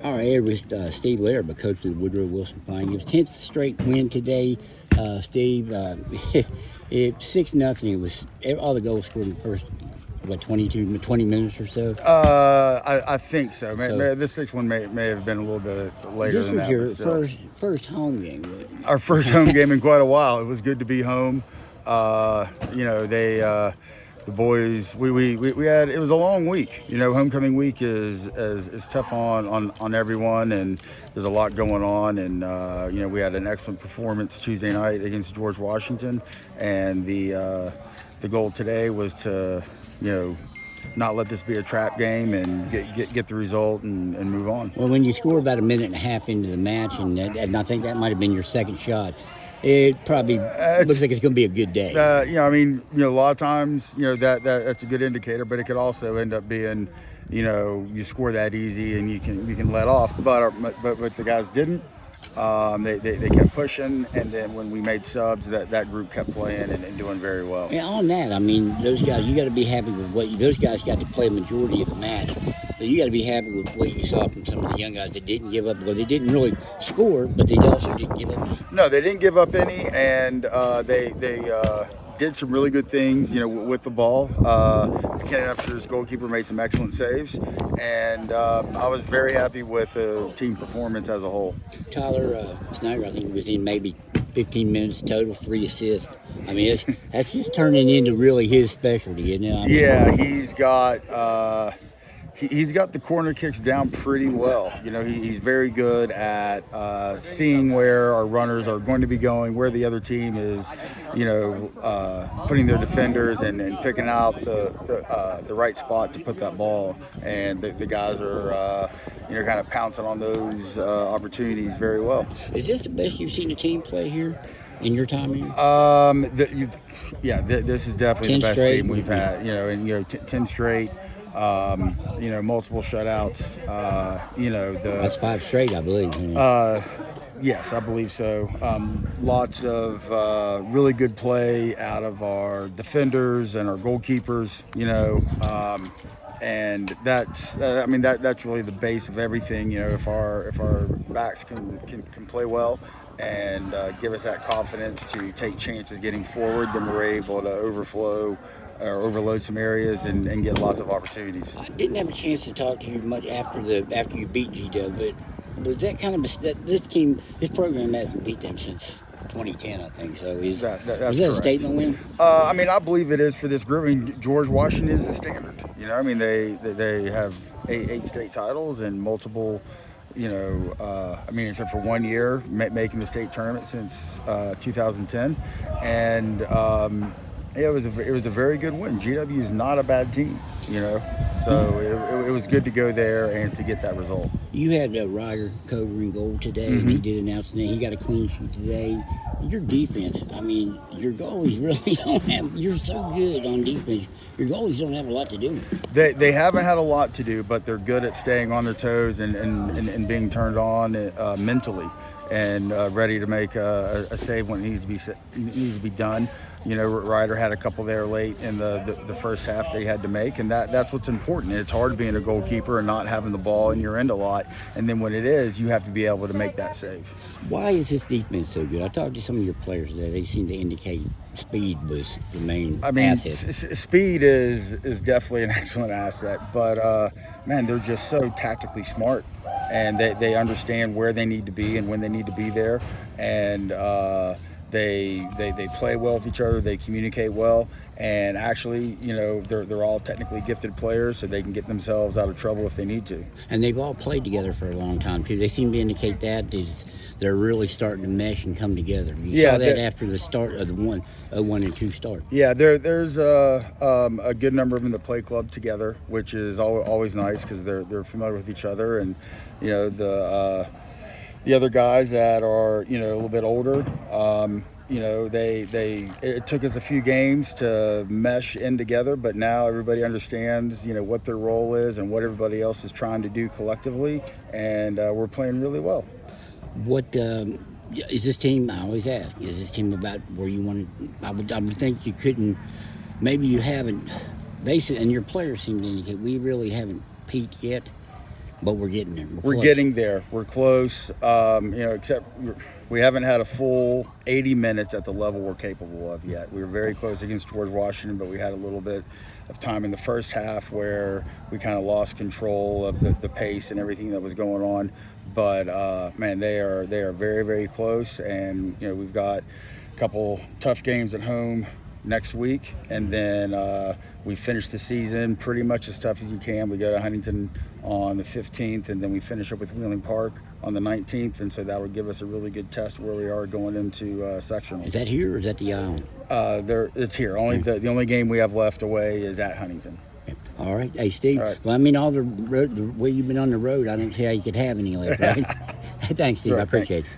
All right, it was Steve Laraba, coach of the Woodrow Wilson Flying. It was 10th straight win today. Steve, it 6-0. It was all the goals scored in the first, 20 minutes or so. I think so. This 6-1 may have been a little bit later than that. This was your first home game. Our first home game in quite a while. It was good to be home. The boys, we had, it was a long week. Homecoming week is tough on everyone, and there's a lot going on. And we had an excellent performance Tuesday night against George Washington, and the goal today was to not let this be a trap game and get the result and move on. Well, when you score about a minute and a half into the match, and I think that might have been your second shot, it probably looks like it's going to be a good day. A lot of times, that's a good indicator, but it could also end up being, you score that easy and you can let off. But the guys didn't. They kept pushing, and then when we made subs, that group kept playing and doing very well. And on that, those guys, you got to be happy with those guys got to play a majority of the match. So you got to be happy with what you saw from some of the young guys that didn't give up. Well, they didn't really score, but they also didn't give up. No, they didn't give up any, and they did some really good things, with the ball. Buckhannon-Upshur's goalkeeper made some excellent saves, and I was very happy with the team performance as a whole. Tyler Snyder, I think, was in maybe 15 minutes total, 3 assists. That's just turning into really his specialty, isn't it? Yeah, he's got the corner kicks down pretty well. He's very good at seeing where our runners are going to be going, where the other team is, putting their defenders and picking out the right spot to put that ball. And the guys are, kind of pouncing on those opportunities very well. Is this the best you've seen a team play here in your time here? This is definitely the best team we've had. 10 straight. Multiple shutouts. That's 5 straight, I believe. Yes, I believe so. Lots of really good play out of our defenders and our goalkeepers. And that's that's really the base of everything. If our backs can play well and give us that confidence to take chances getting forward, then we're able to overflow or overload some areas and get lots of opportunities. I didn't have a chance to talk to you much after you beat GW, but was that kind of this program hasn't beat them since 2010, I think. So was that a statement win? I believe it is for this group. George Washington is the standard. They have eight state titles and multiple. Except for 1 year making the state tournament since 2010, and it was a very good win. GW is not a bad team, so it was good to go there and to get that result. You had Ryder Cover in goal today. Mm-hmm. He did announce that he got a clean sheet today. Your defense, your goalies really don't have. You're so good on defense. Your goalies don't have a lot to do. They haven't had a lot to do, but they're good at staying on their toes and being turned on mentally and ready to make a save when it needs to be done. Ryder had a couple there late in the first half that he had to make, and that's what's important. It's hard being a goalkeeper and not having the ball in your end a lot, and then when it is, you have to be able to make that save. Why is this defense so good? I talked to some of your players today. They seem to indicate speed was the main asset. Speed is definitely an excellent asset, but they're just so tactically smart, and they understand where they need to be and when they need to be there, and They play well with each other. They communicate well, and actually, they're all technically gifted players, so they can get themselves out of trouble if they need to. And they've all played together for a long time too. They seem to indicate that they're really starting to mesh and come together. You saw that after the start of the 1 and 2 start. Yeah, there's a good number of them that play club together, which is always nice because they're familiar with each other, and the other guys that are, a little bit older, it took us a few games to mesh in together, but now everybody understands, what their role is and what everybody else is trying to do collectively, and we're playing really well. What is this team? I always ask, is this team about where you want to? I would think you couldn't. Maybe you haven't. And your players seem to indicate we really haven't peaked yet. But we're getting there. We're close. getting there. We're close. Except we haven't had a full 80 minutes at the level we're capable of yet. We were very close against George Washington, but we had a little bit of time in the first half where we kind of lost control of the pace and everything that was going on. But man, they are very, very close, and we've got a couple tough games at home next week, and then we finish the season pretty much as tough as you can. We go to Huntington on the 15th, and then we finish up with Wheeling Park on the 19th, and so that would give us a really good test where we are going into sectionals. Is that here or is that the island? It's here. The only game we have left away is at Huntington. All right. Hey, Steve. All right. Well, I mean, all the way you've been on the road, I don't see how you could have any left, right? Thanks, Steve. Sure, I appreciate it.